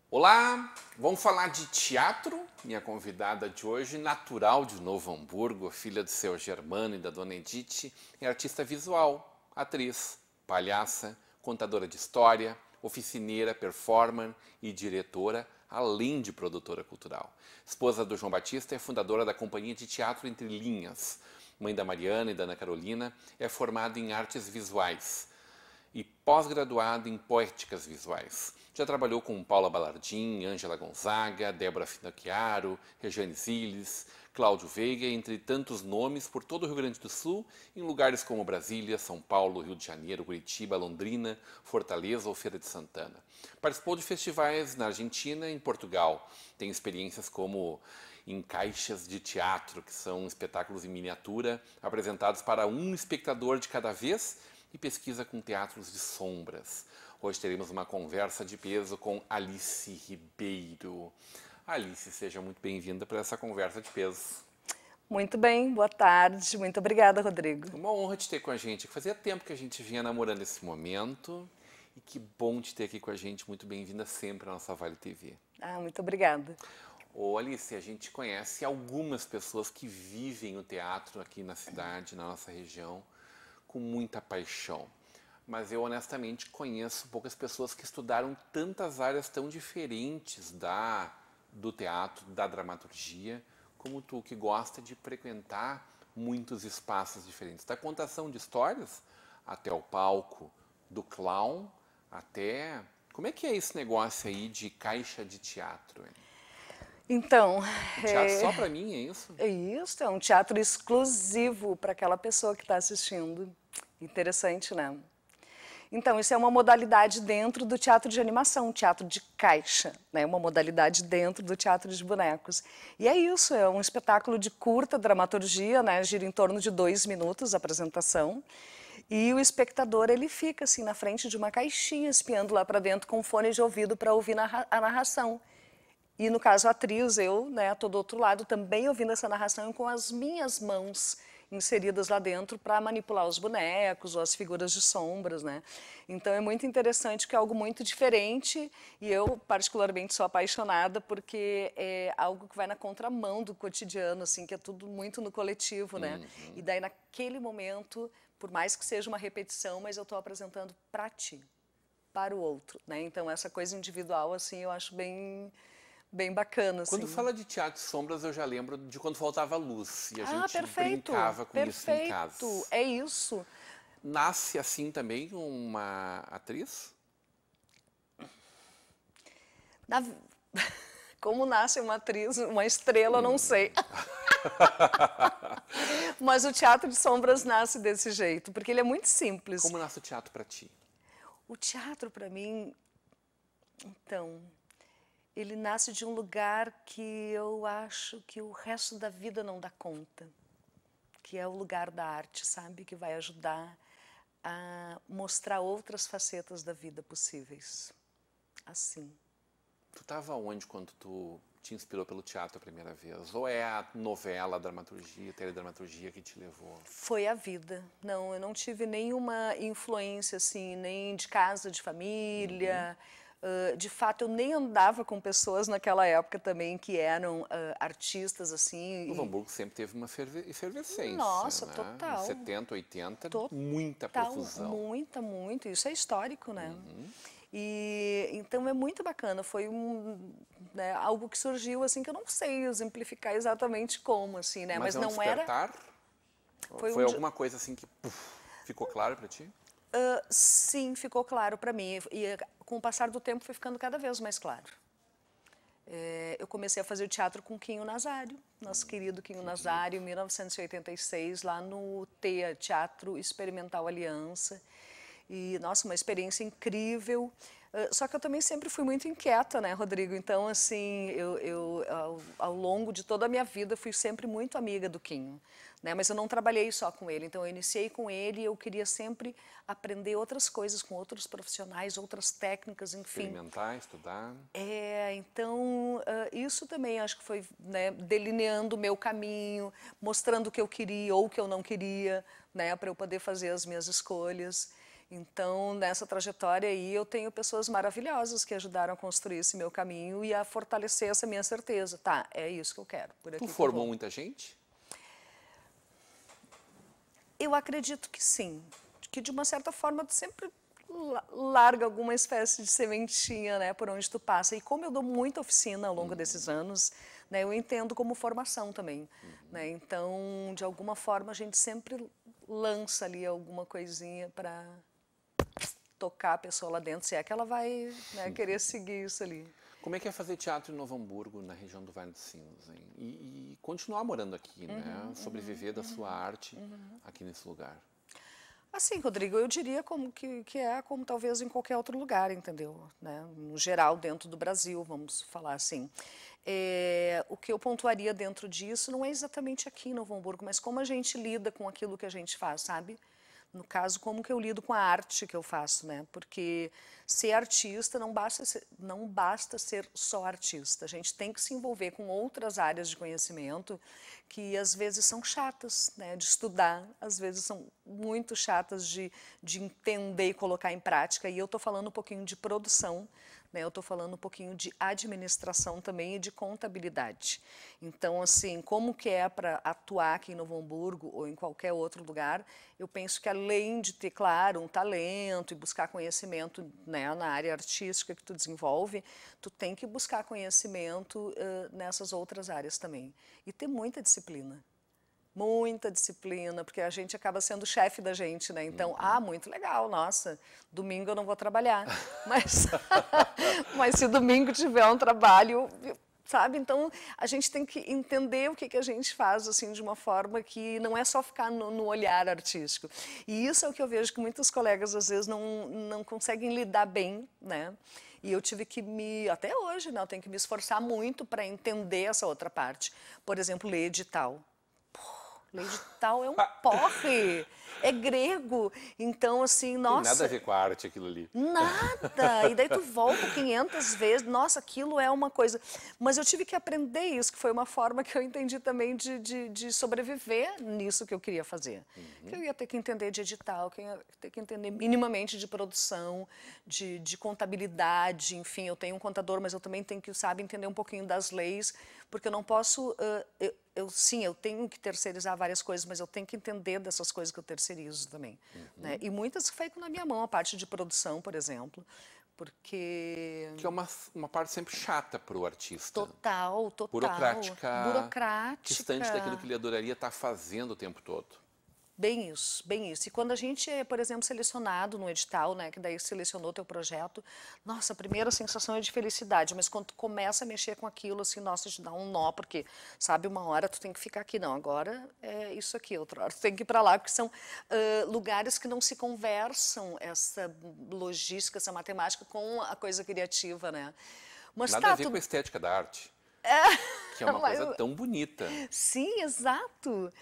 Olá, vamos falar de teatro. Minha convidada de hoje, natural de Novo Hamburgo, filha do seu Germano e da dona Edith, é artista visual, atriz, palhaça, contadora de história, oficineira, performer e diretora, além de produtora cultural. Esposa do João Batista, é fundadora da Companhia de Teatro Entre Linhas. Mãe da Mariana e da Ana Carolina, é formada em artes visuais e pós-graduada em poéticas visuais. Já trabalhou com Paula Balardim, Ângela Gonzaga, Débora Finocchiaro, Regiane Zilles, Cláudio Veiga, entre tantos nomes por todo o Rio Grande do Sul, em lugares como Brasília, São Paulo, Rio de Janeiro, Curitiba, Londrina, Fortaleza ou Feira de Santana. Participou de festivais na Argentina e em Portugal. Tem experiências como em caixas de teatro, que são espetáculos em miniatura, apresentados para um espectador de cada vez, e pesquisa com teatros de sombras. Hoje teremos uma conversa de peso com Alice Ribeiro. Alice, seja muito bem-vinda para essa conversa de peso. Muito bem, boa tarde. Muito obrigada, Rodrigo. Uma honra te ter com a gente. Fazia tempo que a gente vinha namorando esse momento. E que bom te ter aqui com a gente. Muito bem-vinda sempre à nossa Vale TV. Muito obrigada. Ô Alice, a gente conhece algumas pessoas que vivem o teatro aqui na cidade, na nossa região, com muita paixão. Mas eu honestamente conheço poucas pessoas que estudaram tantas áreas tão diferentes do teatro, da dramaturgia, como tu, que gosta de frequentar muitos espaços diferentes. Da contação de histórias até o palco, do clown até... Como é que é esse negócio aí de caixa de teatro, hein? Então... Teatro só para mim, é isso? É isso, é um teatro exclusivo para aquela pessoa que está assistindo. Interessante, né? Então, isso é uma modalidade dentro do teatro de animação, teatro de caixa, né? Uma modalidade dentro do teatro de bonecos. E é isso, é um espetáculo de curta dramaturgia, né? Gira em torno de 2 minutos a apresentação. E o espectador, ele fica assim na frente de uma caixinha, espiando lá para dentro com fone de ouvido para ouvir a narração. E no caso a atriz, eu, né, estou do outro lado também ouvindo essa narração com as minhas mãos inseridas lá dentro para manipular os bonecos ou as figuras de sombras, né? Então é muito interessante, que é algo muito diferente, e eu particularmente sou apaixonada porque é algo que vai na contramão do cotidiano, assim, que é tudo muito no coletivo, né? E daí naquele momento, por mais que seja uma repetição, mas eu estou apresentando para ti, para o outro, né? Então essa coisa individual, assim, eu acho bem bacana, assim. Quando fala de teatro de sombras, eu já lembro de quando faltava luz. E a gente perfeito, brincava com isso em casa. Perfeito, é isso. Nasce assim também uma atriz? Como nasce uma atriz, uma estrela, não sei. Mas o teatro de sombras nasce desse jeito, porque ele é muito simples. Como nasce o teatro para ti? O teatro, para mim, então... ele nasce de um lugar que eu acho que o resto da vida não dá conta, que é o lugar da arte, sabe? Que vai ajudar a mostrar outras facetas da vida possíveis. Assim. Tu estava onde quando tu te inspirou pelo teatro a primeira vez? Ou é a novela, a dramaturgia, a teledramaturgia que te levou? Foi a vida. Não, eu não tive nenhuma influência, assim, nem de casa, de família... de fato, eu nem andava com pessoas naquela época também que eram artistas, assim. Novo Hamburgo sempre teve uma efervescência. Nossa, né? total. Em 70, 80, Total, muita profusão. Muito. Isso é histórico, né? E então é muito bacana. Foi né, algo que surgiu, assim, que eu não sei exemplificar exatamente como, assim, né? Mas não despertar? Era... Foi alguma coisa assim que ficou claro para ti? Sim, ficou claro para mim. E com o passar do tempo foi ficando cada vez mais claro. Eu comecei a fazer teatro com Quinho Nazário, nosso querido Quinho Nazário, em 1986, lá no TEA, Teatro Experimental Aliança. E, nossa, uma experiência incrível. Só que eu também sempre fui muito inquieta, né, Rodrigo? Então, assim, ao longo de toda a minha vida, fui sempre muito amiga do Quinho. né? Mas eu não trabalhei só com ele, então eu iniciei com ele e eu queria sempre aprender outras coisas com outros profissionais, outras técnicas, enfim. Experimentar, estudar. Então, isso também acho que foi, né, delineando o meu caminho, mostrando o que eu queria ou o que eu não queria, né, para eu poder fazer as minhas escolhas. Então, nessa trajetória aí, eu tenho pessoas maravilhosas que ajudaram a construir esse meu caminho e a fortalecer essa minha certeza. Tá, é isso que eu quero. Por aqui Tu que eu formou vou. muita gente? Eu acredito que sim, que de uma certa forma tu sempre larga alguma espécie de sementinha, né, por onde tu passa. E como eu dou muita oficina ao longo desses anos, né, eu entendo como formação também, né? Então, de alguma forma, a gente sempre lança ali alguma coisinha para tocar a pessoa lá dentro, se é que ela vai, né, querer seguir isso ali. Como é que é fazer teatro em Novo Hamburgo, na região do Vale dos Sinos, hein? E continuar morando aqui, né? Sobreviver da sua arte aqui nesse lugar. Assim, Rodrigo, eu diria como que é como talvez em qualquer outro lugar, entendeu? Né? No geral, dentro do Brasil, vamos falar assim. O que eu pontuaria dentro disso não é exatamente aqui em Novo Hamburgo, mas como a gente lida com aquilo que a gente faz, sabe? No caso, como que eu lido com a arte que eu faço, né? Porque ser artista não basta ser só artista. A gente tem que se envolver com outras áreas de conhecimento que às vezes são chatas, né, de estudar, às vezes são muito chatas de entender e colocar em prática. E eu estou falando um pouquinho de produção, né, eu estou falando um pouquinho de administração também e de contabilidade. Então, assim, como que é para atuar aqui em Novo Hamburgo ou em qualquer outro lugar, eu penso que além de ter, claro, um talento e buscar conhecimento, né, na área artística que tu desenvolve, tu tem que buscar conhecimento nessas outras áreas também. E ter muita disciplina. Muita disciplina, porque a gente acaba sendo o chefe da gente, né? Então, muito legal, nossa, domingo eu não vou trabalhar. Mas se domingo tiver um trabalho, sabe? Então, a gente tem que entender o que a gente faz, assim, de uma forma que não é só ficar no olhar artístico. E isso é o que eu vejo que muitos colegas, às vezes, não conseguem lidar bem, né? E eu tive que até hoje, né? Eu tenho que me esforçar muito para entender essa outra parte. Por exemplo, ler edital. Ler edital é um porre, é grego. Então, assim, nossa... Tem nada a ver com a arte aquilo ali. Nada! E daí tu volta 500 vezes, nossa, aquilo é uma coisa... Mas eu tive que aprender isso, que foi uma forma que eu entendi também de sobreviver nisso que eu queria fazer. Que eu ia ter que entender de edital, que eu ia ter que entender minimamente de produção, de contabilidade, enfim, eu tenho um contador, mas eu também tenho que, sabe, entender um pouquinho das leis, porque eu não posso... Sim, eu tenho que terceirizar várias coisas, mas eu tenho que entender dessas coisas que eu terceirizo também. Né? E muitas ficam na minha mão, a parte de produção, por exemplo, porque... Que é uma parte sempre chata para o artista. Total. Burocrática. Distante daquilo que ele adoraria estar fazendo o tempo todo. Bem isso, bem isso. E quando a gente é, por exemplo, selecionado no edital, né, que daí selecionou teu projeto, nossa, a primeira sensação é de felicidade, mas quando tu começa a mexer com aquilo, assim, nossa, te dá um nó, porque, sabe, uma hora tu tem que ficar aqui, não, agora é isso aqui, outra hora tu tem que ir para lá, porque são lugares que não se conversam, essa logística, essa matemática com a coisa criativa, né? Mas nada a ver com a estética da arte. Que é uma coisa tão bonita. Sim, exato.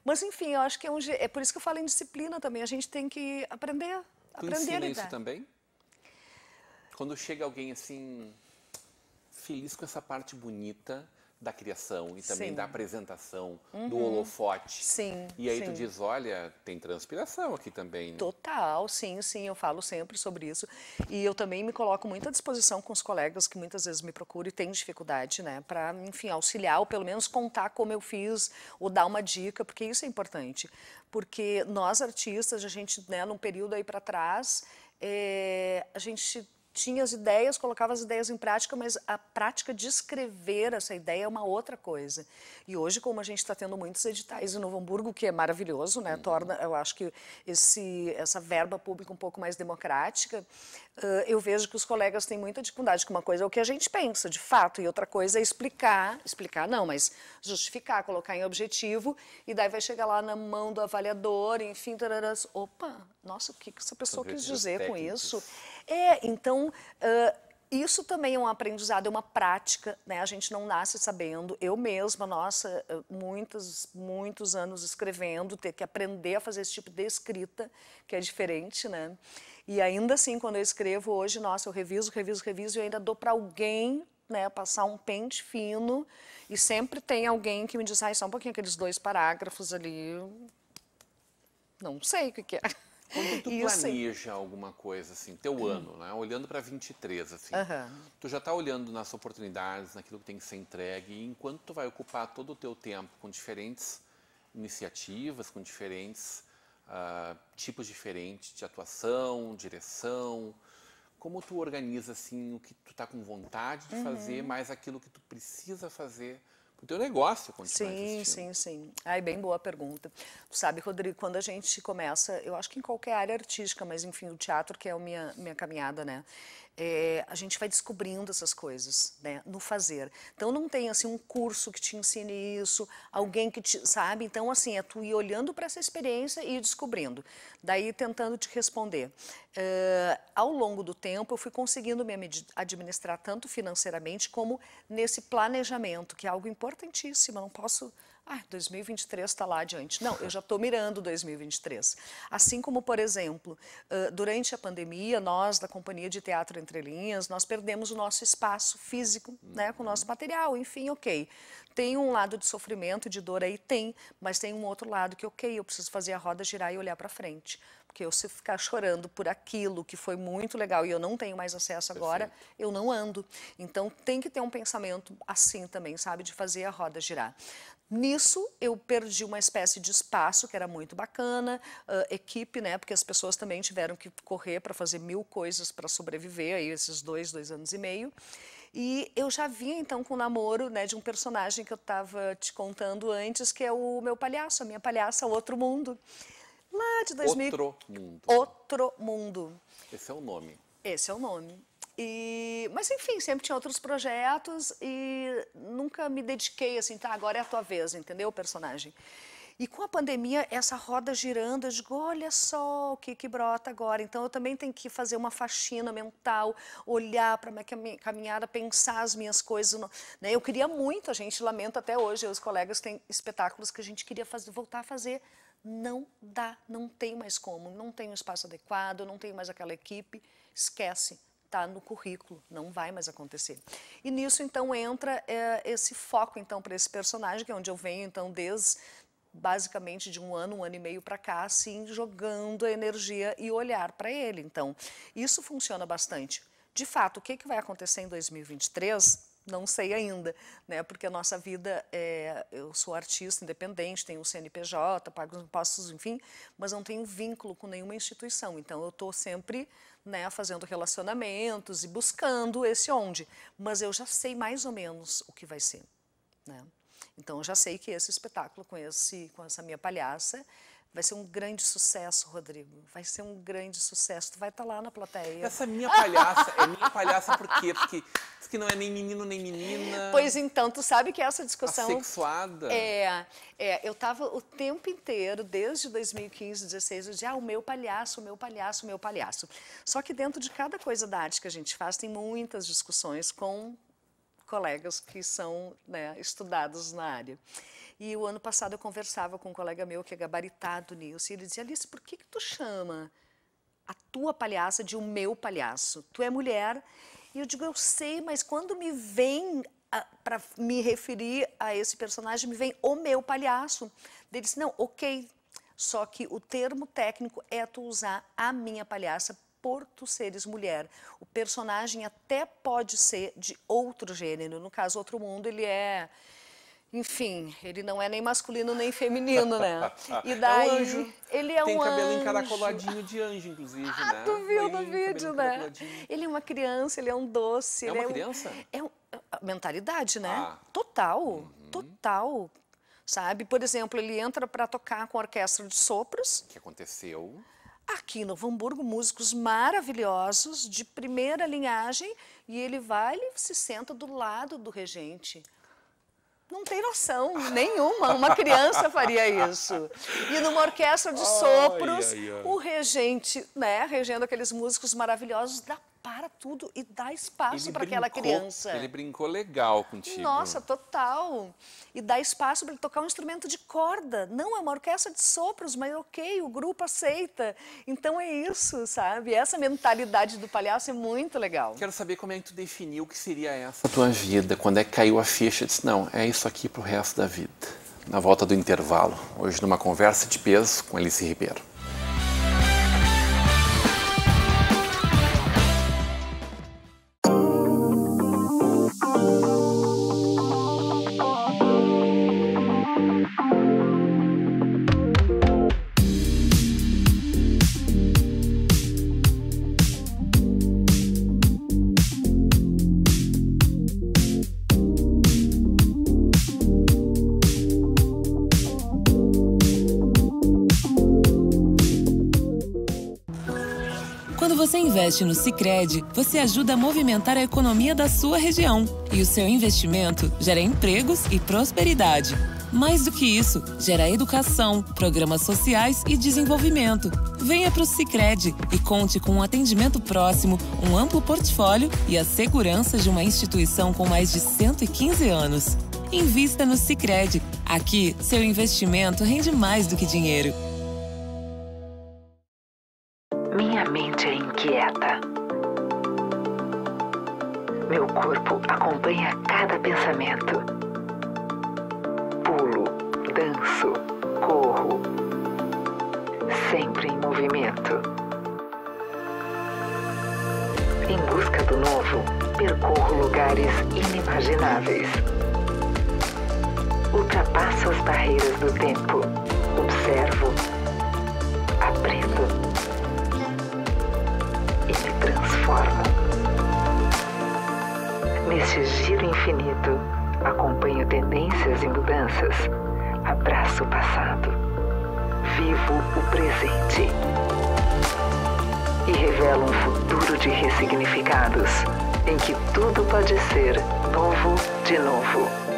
Mas, enfim, eu acho que é por isso que eu falo em disciplina também. A gente tem que aprender. Tu ensina isso também? Quando chega alguém assim, feliz com essa parte bonita da criação e também da apresentação, do holofote. Sim. E aí tu diz, olha, tem transpiração aqui também. Né? Total, sim, eu falo sempre sobre isso. E eu também me coloco muito à disposição com os colegas que muitas vezes me procuram e têm dificuldade, né? Para, enfim, auxiliar ou pelo menos contar como eu fiz ou dar uma dica, porque isso é importante. Porque nós artistas, a gente, né, num período aí para trás, a gente tinha as ideias, colocava as ideias em prática, mas a prática de escrever essa ideia é uma outra coisa. E hoje, como a gente está tendo muitos editais em Novo Hamburgo, que é maravilhoso, né? Torna, eu acho que essa verba pública um pouco mais democrática, eu vejo que os colegas têm muita dificuldade, que uma coisa é o que a gente pensa, de fato, e outra coisa é explicar não, mas justificar, colocar em objetivo, e daí vai chegar lá na mão do avaliador, enfim, tararás, opa, nossa, o que essa pessoa quis dizer com isso? Então, Isso também é um aprendizado, é uma prática, né? A gente não nasce sabendo. Eu mesma, nossa, muitos anos escrevendo, ter que aprender a fazer esse tipo de escrita, que é diferente, né? E ainda assim, quando eu escrevo hoje, nossa, eu reviso e eu ainda dou para alguém, né, passar um pente fino, e sempre tem alguém que me diz, só um pouquinho, aqueles 2 parágrafos ali, não sei o que é. Quando tu planeja alguma coisa, assim, teu ano, né? Olhando para 23, assim, tu já está olhando nas oportunidades, naquilo que tem que ser entregue, e enquanto tu vai ocupar todo o teu tempo com diferentes iniciativas, com diferentes tipos diferentes de atuação, direção, como tu organiza, assim, o que tu está com vontade de fazer, mais aquilo que tu precisa fazer o teu negócio continuar existindo. Sim. Ai, bem boa pergunta. Tu sabe, Rodrigo, quando a gente começa, eu acho que em qualquer área artística, mas enfim, o teatro que é a minha caminhada, né? A gente vai descobrindo essas coisas, né, no fazer. Então não tem assim um curso que te ensine isso, alguém que te, sabe? Então assim, é tu ir olhando para essa experiência e ir descobrindo. Daí tentando te responder. Ao longo do tempo eu fui conseguindo me administrar tanto financeiramente como nesse planejamento, que é algo importantíssimo, eu não posso... 2023 está lá adiante. Não, eu já estou mirando 2023. Assim como, por exemplo, durante a pandemia, nós, da Companhia de Teatro Entre Linhas, nós perdemos o nosso espaço físico, né, com o nosso material, enfim, ok. Tem um lado de sofrimento e de dor aí? Tem, mas tem um outro lado que, ok, eu preciso fazer a roda girar e olhar para frente. Porque eu, se ficar chorando por aquilo que foi muito legal e eu não tenho mais acesso agora, eu não ando. Então, tem que ter um pensamento assim também, sabe, de fazer a roda girar. Nisso, eu perdi uma espécie de espaço, que era muito bacana, equipe, né, porque as pessoas também tiveram que correr para fazer 1000 coisas para sobreviver, aí esses 2 anos e meio. E eu já vinha, então, com o namoro, né, de um personagem que eu estava te contando antes, que é o meu palhaço, a minha palhaça, Outro Mundo. Lá de 2000... Outro Mundo. Outro Mundo. Esse é o nome. Esse é o nome. Mas, enfim, sempre tinha outros projetos e nunca me dediquei assim, tá, agora é a tua vez, entendeu, personagem? E com a pandemia, essa roda girando, eu digo, olha só o que brota agora. Então, eu também tenho que fazer uma faxina mental, olhar para a minha caminhada, pensar as minhas coisas. Né? Eu queria muito, a gente lamenta até hoje, os colegas têm espetáculos que a gente queria voltar a fazer. Não dá, não tem mais como, não tem um espaço adequado, não tem mais aquela equipe, esquece. Está no currículo, não vai mais acontecer. E nisso, então, entra esse foco, então, para esse personagem, que é onde eu venho, então, desde, basicamente, de um ano e meio para cá, assim, jogando a energia e olhar para ele. Então, isso funciona bastante. De fato, o que vai acontecer em 2023? Não sei ainda, né? Porque a nossa vida, eu sou artista independente, tenho o CNPJ, pago os impostos, enfim, mas não tenho vínculo com nenhuma instituição. Então, eu estou sempre, né, fazendo relacionamentos e buscando esse onde. Mas eu já sei mais ou menos o que vai ser, né? Então, eu já sei que esse espetáculo com essa minha palhaça vai ser um grande sucesso, Rodrigo. Vai ser um grande sucesso. Tu vai estar lá na plateia. Essa minha palhaça, é minha palhaça por quê? Porque não é nem menino nem menina. Pois então, tu sabe que essa discussão... Assexuada. Eu estava o tempo inteiro, desde 2015, 2016, eu dizia, o meu palhaço, o meu palhaço, o meu palhaço. Só que dentro de cada coisa da arte que a gente faz, tem muitas discussões com colegas que são, né, estudados na área. E o ano passado eu conversava com um colega meu que é gabaritado nisso, e ele dizia, Alice, por que tu chama a tua palhaça de o meu palhaço? Tu é mulher. E eu digo, eu sei, mas quando me vem para me referir a esse personagem, me vem o meu palhaço. Ele disse, não, ok, só que o termo técnico é tu usar a minha palhaça por tu seres mulher. O personagem até pode ser de outro gênero, no caso, Outro Mundo, ele é... Enfim, ele não é nem masculino nem feminino, né? E daí, é um anjo. Ele é Tem um cabelo anjo. encaracoladinho de anjo, inclusive, né? Tu viu no vídeo, né? Ele é uma criança, ele é um doce. É uma criança? Mentalidade, né? Total, total. Sabe? Por exemplo, ele entra para tocar com a orquestra de sopros. O que aconteceu? Aqui em Novo Hamburgo, músicos maravilhosos, de primeira linhagem, e ele vai e se senta do lado do regente. Não tem noção nenhuma, uma criança faria isso. E numa orquestra de sopros, o regente, né, regendo aqueles músicos maravilhosos, dá para tudo e dá espaço para aquela criança. Ele brincou legal contigo. Nossa, total. E dá espaço para ele tocar um instrumento de corda. Não, é uma orquestra de sopros, mas ok, o grupo aceita. Então é isso, sabe? Essa mentalidade do palhaço é muito legal. Quero saber como é que tu definiu o que seria essa tua vida. Quando é que caiu a ficha? Disse, não, é isso aqui pro resto da vida. Na volta do intervalo. Hoje numa conversa de peso com Alice Ribeiro. Quando você investe no Sicredi, você ajuda a movimentar a economia da sua região. E o seu investimento gera empregos e prosperidade. Mais do que isso, gera educação, programas sociais e desenvolvimento. Venha para o Sicredi e conte com um atendimento próximo, um amplo portfólio e a segurança de uma instituição com mais de 115 anos. Invista no Sicredi. Aqui, seu investimento rende mais do que dinheiro. Minha mente é inquieta. Meu corpo acompanha cada pensamento. Pulo, danço, corro. Sempre em movimento. Em busca do novo, percorro lugares inimagináveis. Ultrapasso as barreiras do tempo. Observo. Aprendo. E me transformo. Neste giro infinito, acompanho tendências e mudanças, abraço o passado, vivo o presente e revelo um futuro de ressignificados, em que tudo pode ser novo de novo.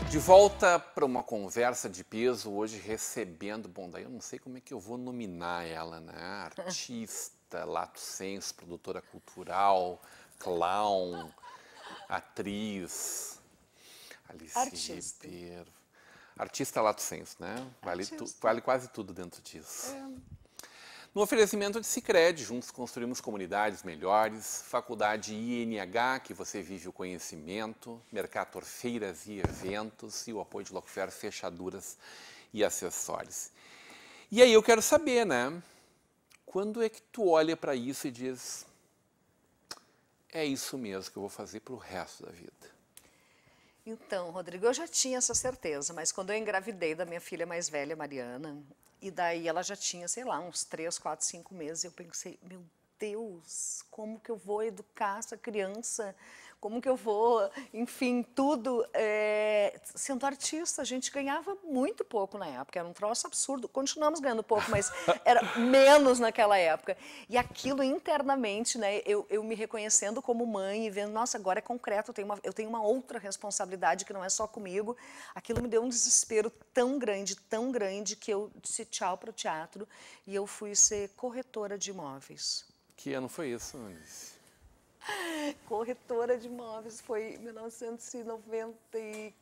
De volta para uma conversa de peso, hoje recebendo, bom, daí eu não sei como é que eu vou nominar ela, né? Artista, lato sensu, produtora cultural, clown, atriz, Alice Ribeiro. Artista lato sensu, né? Vale quase tudo dentro disso. No oferecimento de Sicredi, juntos construímos comunidades melhores, Faculdade INH, que você vive o conhecimento, Mercator Feiras e Eventos e o apoio de Lockfair Fechaduras e Acessórios. E aí eu quero saber, né? Quando é que tu olha para isso e diz, é isso mesmo que eu vou fazer para o resto da vida? Então, Rodrigo, eu já tinha essa certeza, mas quando eu engravidei da minha filha mais velha, Mariana, e daí ela já tinha, sei lá, uns 3, 4, 5 meses, eu pensei, meu Deus, como que eu vou educar essa criança? Como que eu vou, enfim, tudo. Sendo artista, a gente ganhava muito pouco na época, era um troço absurdo. Continuamos ganhando pouco, mas era menos naquela época. E aquilo internamente, né, eu me reconhecendo como mãe e vendo, nossa, agora é concreto, eu tenho uma outra responsabilidade que não é só comigo. Aquilo me deu um desespero tão grande, que eu disse tchau para o teatro e eu fui ser corretora de imóveis. Que ano foi isso, Alice? Corretora de imóveis foi em 1994.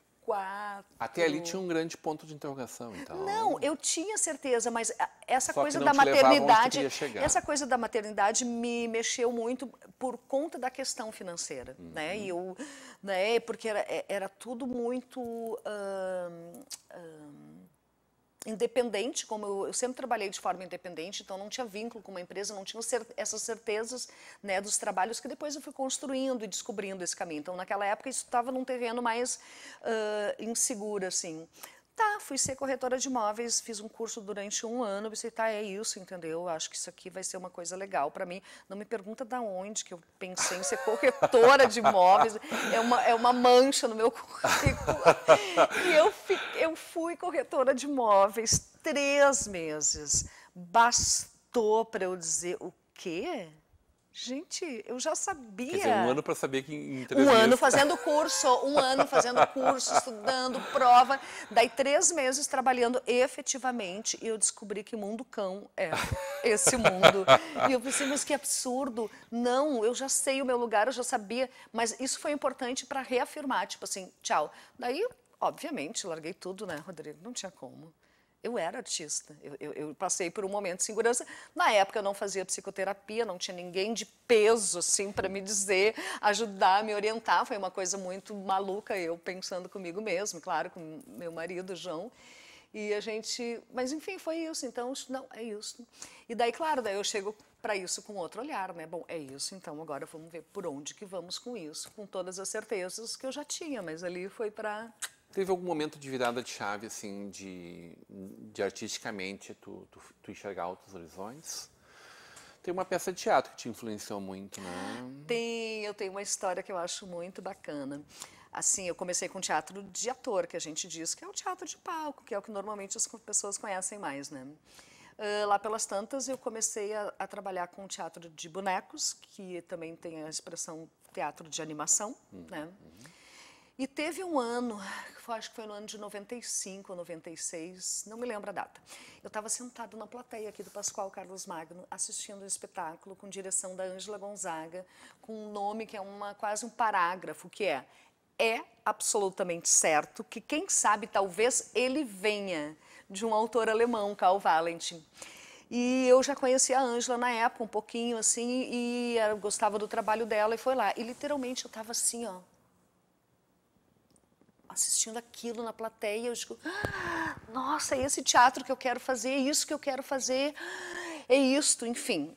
Até ali tinha um grande ponto de interrogação, então. Não, eu tinha certeza, mas essa Só coisa que da não te levava onde tu maternidade, queria chegar. essa coisa da maternidade me mexeu muito por conta da questão financeira, né? E eu, né? Porque era tudo muito independente, como eu sempre trabalhei de forma independente, então não tinha vínculo com uma empresa, não tinha essas certezas, né, dos trabalhos que depois eu fui construindo e descobrindo esse caminho. Então, naquela época, isso estava num terreno mais inseguro, assim. Tá, fui ser corretora de imóveis, fiz um curso durante 1 ano, pensei, tá, é isso, entendeu? Acho que isso aqui vai ser uma coisa legal para mim. Não me pergunta de onde que eu pensei em ser corretora de imóveis, é uma mancha no meu currículo. E eu fui corretora de imóveis 3 meses. Bastou para eu dizer, o quê? Gente, eu já sabia. Quer dizer, um ano para saber que em 3 Um meses... ano fazendo curso, estudando, prova. Daí 3 meses trabalhando efetivamente e eu descobri que mundo cão é esse mundo. E eu pensei, mas que absurdo. Não, eu já sei o meu lugar, eu já sabia. Mas isso foi importante para reafirmar, tipo assim, tchau. Daí, obviamente, larguei tudo, né, Rodrigo? Não tinha como. Eu era artista, eu passei por um momento de insegurança. Na época eu não fazia psicoterapia, não tinha ninguém de peso assim para me dizer, ajudar, me orientar. Foi uma coisa muito maluca, eu pensando comigo mesmo, claro, com meu marido, João. E a gente, mas enfim, foi isso. Então, não, é isso. E daí, claro, daí eu chego para isso com outro olhar, né? Bom, é isso, então agora vamos ver por onde que vamos com isso, com todas as certezas que eu já tinha, mas ali foi para... Teve algum momento de virada de chave, assim, de artisticamente tu enxergar outros horizontes? Tem uma peça de teatro que te influenciou muito, né? Eu tenho uma história que eu acho muito bacana. Assim, eu comecei com teatro de ator, que a gente diz que é o teatro de palco, que é o que normalmente as pessoas conhecem mais, né? Lá pelas tantas, eu comecei a trabalhar com teatro de bonecos, que também tem a expressão teatro de animação, né? E teve um ano, acho que foi no ano de 95 ou 96, não me lembro a data. Eu estava sentada na plateia aqui do Pascoal Carlos Magno, assistindo um espetáculo com direção da Ângela Gonzaga, com um nome que é quase um parágrafo, que é absolutamente certo que, quem sabe, talvez ele venha de um autor alemão, Karl Valentin. E eu já conhecia a Ângela na época, um pouquinho assim, e eu gostava do trabalho dela e foi lá. E literalmente eu estava assim, ó, assistindo aquilo na plateia, eu digo, nossa, é esse teatro que eu quero fazer, é isso que eu quero fazer, é isto, enfim.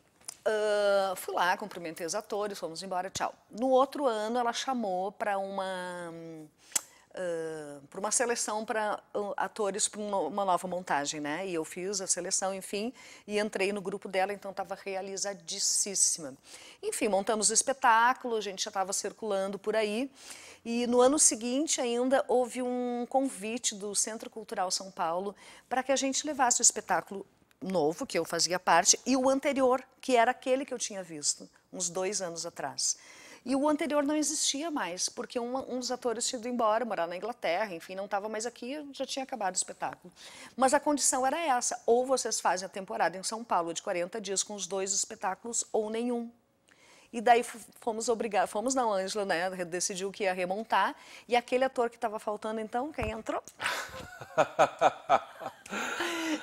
Fui lá, cumprimentei os atores, fomos embora, tchau. No outro ano, ela chamou para uma seleção para atores para uma nova montagem, né? E eu fiz a seleção, enfim, e entrei no grupo dela, então estava realizadíssima. Enfim, montamos o espetáculo, a gente já estava circulando por aí. E no ano seguinte ainda houve um convite do Centro Cultural São Paulo para que a gente levasse o espetáculo novo, que eu fazia parte, e o anterior, que era aquele que eu tinha visto, uns 2 anos atrás. E o anterior não existia mais, porque um dos atores tinha ido embora, morar na Inglaterra, enfim, não estava mais aqui, já tinha acabado o espetáculo. Mas a condição era essa, ou vocês fazem a temporada em São Paulo de 40 dias com os 2 espetáculos, ou nenhum. E daí fomos na Ângela, né, decidiu que ia remontar, e aquele ator que estava faltando, então, quem entrou?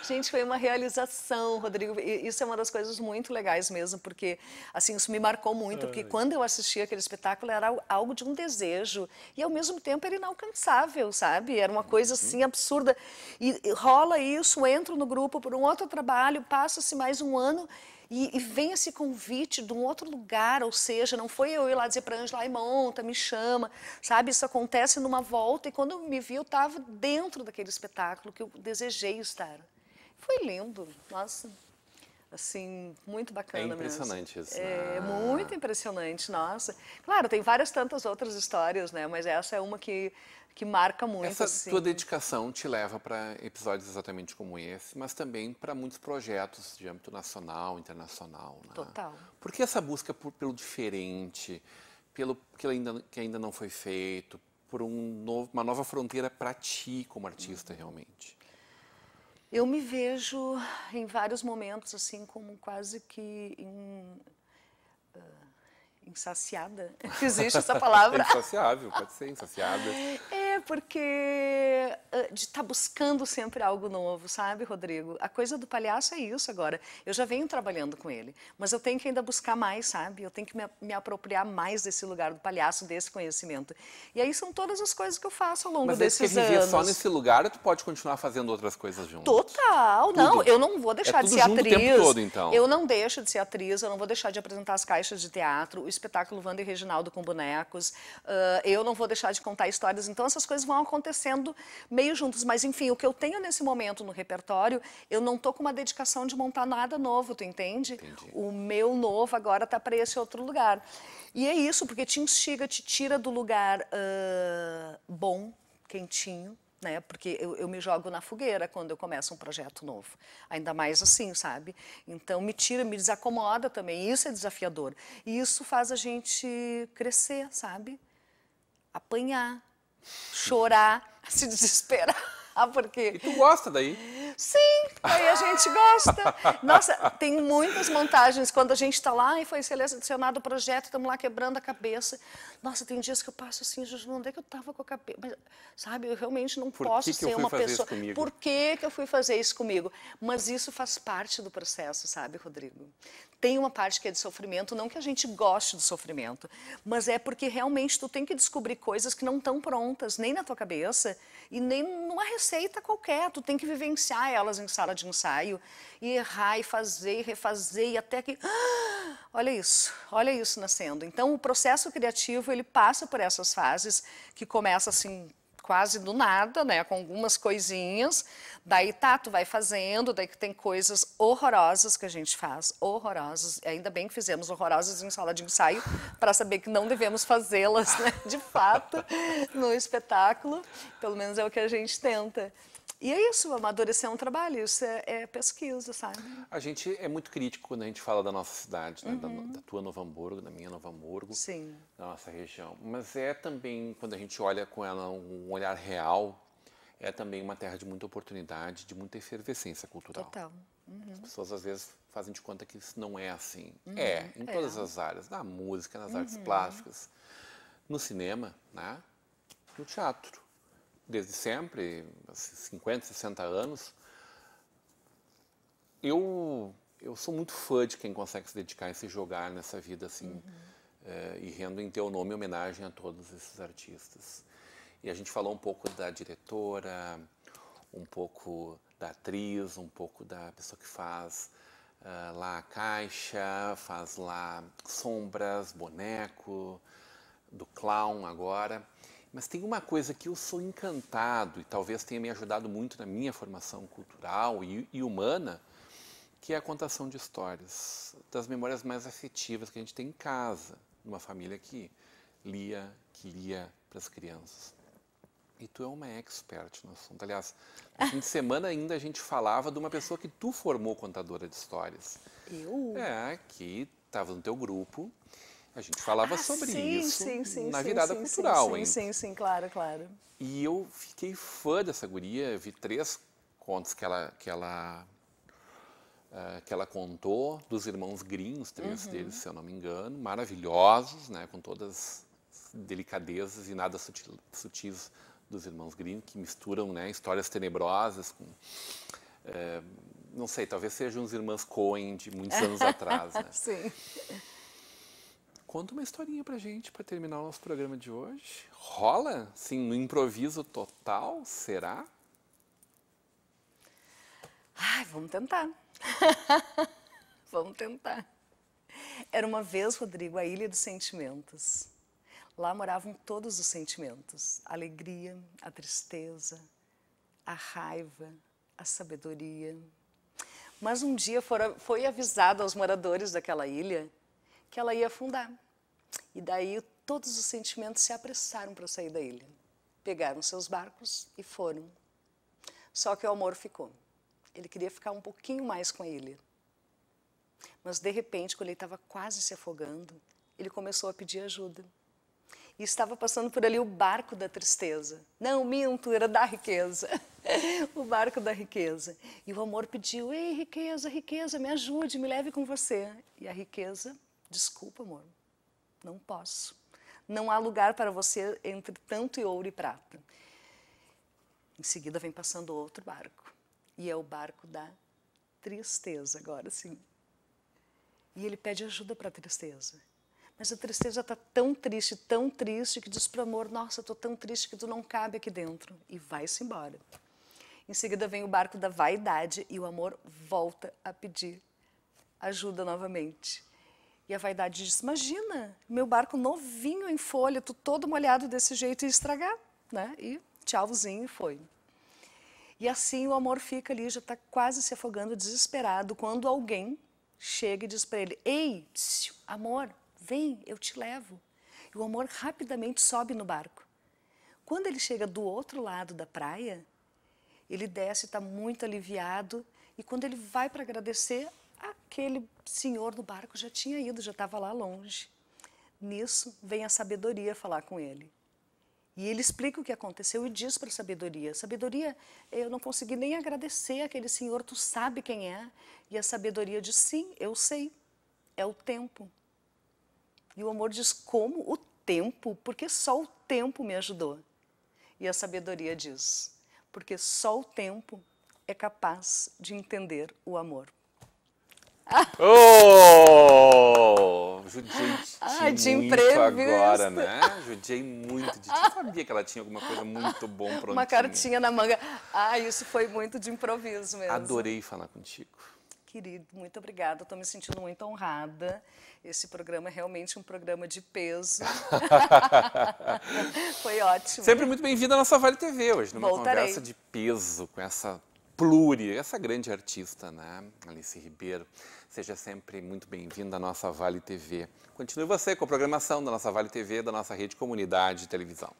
Gente, foi uma realização, Rodrigo, e isso é uma das coisas muito legais mesmo, porque, assim, isso me marcou muito, porque quando eu assisti aquele espetáculo era algo de um desejo, e ao mesmo tempo era inalcançável, sabe? Era uma coisa, assim, absurda. E rola isso, entro no grupo por um outro trabalho, passa-se mais um ano, e vem esse convite de um outro lugar, ou seja, não foi eu ir lá dizer para a Ângela, ai, monta, me chama, sabe? Isso acontece numa volta, e quando eu me vi, eu estava dentro daquele espetáculo que eu desejei estar. Foi lindo, nossa, assim, muito bacana mesmo. É impressionante mesmo. isso. É muito impressionante, nossa. Claro, tem várias tantas outras histórias, né? Mas essa é uma que marca muito. Essa assim. tua dedicação te leva para episódios exatamente como esse, mas também para muitos projetos de âmbito nacional, internacional. Né? Total. Por que essa busca pelo diferente, pelo que ainda não foi feito, por uma nova fronteira para ti como artista realmente? Eu me vejo em vários momentos assim como quase que insaciada. Existe essa palavra? É insaciável, pode ser insaciada. É, porque de estar buscando sempre algo novo, sabe, Rodrigo? A coisa do palhaço é isso agora. Eu já venho trabalhando com ele, mas eu tenho que ainda buscar mais, sabe? Eu tenho que me apropriar mais desse lugar do palhaço, desse conhecimento. E aí são todas as coisas que eu faço ao longo desses anos. Mas você quer viver só nesse lugar ou tu pode continuar fazendo outras coisas junto? Tudo. Não, eu não vou deixar de ser atriz. O tempo todo, então. Eu não deixo de ser atriz, eu não vou deixar de apresentar as caixas de teatro, o espetáculo Wanda e Reginaldo com bonecos, eu não vou deixar de contar histórias, então essas coisas vão acontecendo meio juntos, mas enfim, o que eu tenho nesse momento no repertório, eu não tô com uma dedicação de montar nada novo, tu entende? Entendi. O meu novo agora tá para esse outro lugar. E é isso, porque te instiga, te tira do lugar bom, quentinho, né? Porque eu me jogo na fogueira quando eu começo um projeto novo. Ainda mais assim, sabe? Então, me tira, me desacomoda também. Isso é desafiador. E isso faz a gente crescer, sabe? Apanhar, chorar, se desesperar. Porque... E tu gosta daí? Sim, aí a gente gosta. Nossa, tem muitas montagens quando a gente está lá e foi selecionado o projeto, estamos lá quebrando a cabeça. Nossa, tem dias que eu passo assim, Juju, onde é que eu estava com a cabeça? Mas, sabe, eu realmente não posso ser uma pessoa... Por que eu fui fazer isso comigo? Mas isso faz parte do processo, sabe, Rodrigo? Tem uma parte que é de sofrimento, não que a gente goste do sofrimento, mas é porque realmente tu tem que descobrir coisas que não estão prontas, nem na tua cabeça e nem numa receita qualquer. Tu tem que vivenciar elas em sala de ensaio e errar e fazer e refazer e até que... olha isso nascendo. Então, o processo criativo, ele passa por essas fases que começa assim... quase do nada, né, com algumas coisinhas, daí tu vai fazendo, daí que tem coisas horrorosas que a gente faz, horrorosas, ainda bem que fizemos horrorosas em sala de ensaio, para saber que não devemos fazê-las, né, de fato, no espetáculo, pelo menos é o que a gente tenta. E é isso, amadurecer um trabalho, isso é pesquisa, sabe? A gente é muito crítico quando a gente fala da nossa cidade, né? Da tua Novo Hamburgo, da minha Novo Hamburgo, sim, da nossa região. Mas é também, quando a gente olha com ela um olhar real, é também uma terra de muita oportunidade, de muita efervescência cultural. Total. As pessoas às vezes fazem de conta que isso não é assim. Em É. todas as áreas, na música, nas artes plásticas, no cinema, né? No teatro. Desde sempre, 50, 60 anos, eu sou muito fã de quem consegue se dedicar e se jogar nessa vida assim, e rendo em teu nome homenagem a todos esses artistas. E a gente falou um pouco da diretora, um pouco da atriz, um pouco da pessoa que faz lá a caixa, faz lá sombras, boneco, do clown agora. Mas tem uma coisa que eu sou encantado e talvez tenha me ajudado muito na minha formação cultural e humana, que é a contação de histórias, das memórias mais afetivas que a gente tem em casa, numa família que lia para as crianças. E tu é uma expert no assunto. Aliás, no fim de semana ainda a gente falava de uma pessoa que tu formou contadora de histórias. Eu? Que estava no teu grupo. A gente falava sobre isso na virada sim, cultural, hein? Sim, claro. E eu fiquei fã dessa guria, vi 3 contos que ela contou, dos irmãos Grimm, os 3 deles, se eu não me engano, maravilhosos, né, com todas as delicadezas e nada sutis dos irmãos Grimm, que misturam, né, histórias tenebrosas com... não sei, talvez sejam os irmãos Coen de muitos anos atrás, né? Sim. Conta uma historinha pra gente, para terminar o nosso programa de hoje. Rola? Sim, no improviso total, será? Ai, vamos tentar. Vamos tentar. Era uma vez, Rodrigo, a Ilha dos Sentimentos. Lá moravam todos os sentimentos. A alegria, a tristeza, a raiva, a sabedoria. Mas um dia foi avisado aos moradores daquela ilha que ela ia afundar. E daí todos os sentimentos se apressaram para sair da ilha. Pegaram seus barcos e foram. Só que o amor ficou. Ele queria ficar um pouquinho mais com a ilha. Mas de repente, quando ele estava quase se afogando, ele começou a pedir ajuda. E estava passando por ali o barco da tristeza. Não, minto, era da riqueza. O barco da riqueza. E o amor pediu, ei, riqueza, me ajude, me leve com você. E a riqueza... Desculpa, amor, não posso. Não há lugar para você entre tanto ouro e prata. Em seguida vem passando outro barco. E é o barco da tristeza, agora sim. E ele pede ajuda para a tristeza. Mas a tristeza está tão triste, que diz para o amor, nossa, estou tão triste que tu não cabe aqui dentro. E vai-se embora. Em seguida vem o barco da vaidade e o amor volta a pedir ajuda novamente. E a vaidade diz, imagina, meu barco novinho em folha, tu todo molhado desse jeito, ia estragar, né? E tchauzinho, foi. E assim o amor fica ali, já está quase se afogando, desesperado, quando alguém chega e diz para ele, ei, amor, vem, eu te levo. E o amor rapidamente sobe no barco. quando ele chega do outro lado da praia, ele desce, está muito aliviado, e quando ele vai para agradecer, aquele senhor do barco já tinha ido, já estava lá longe. Nisso, vem a sabedoria falar com ele. E ele explica o que aconteceu e diz para a sabedoria: sabedoria, eu não consegui nem agradecer aquele senhor, tu sabe quem é? E a sabedoria diz: sim, eu sei, é o tempo. E o amor diz: como o tempo? Porque só o tempo me ajudou. E a sabedoria diz: porque só o tempo é capaz de entender o amor. Oh! Judiei de muito imprevisto. agora, né? Judiei muito de ti. Eu sabia que ela tinha alguma coisa muito bom prontinha. Uma cartinha na manga. Isso foi muito de improviso mesmo. Adorei falar contigo. Querido, muito obrigada. Estou me sentindo muito honrada. Esse programa é realmente um programa de peso. Foi ótimo. Sempre muito bem-vinda à nossa Vale TV hoje, numa Voltarei. conversa de peso com essa essa grande artista, né? Alice Ribeiro. Seja sempre muito bem-vinda à nossa Vale TV. Continue você com a programação da nossa Vale TV, da nossa rede Comunidade de Televisão.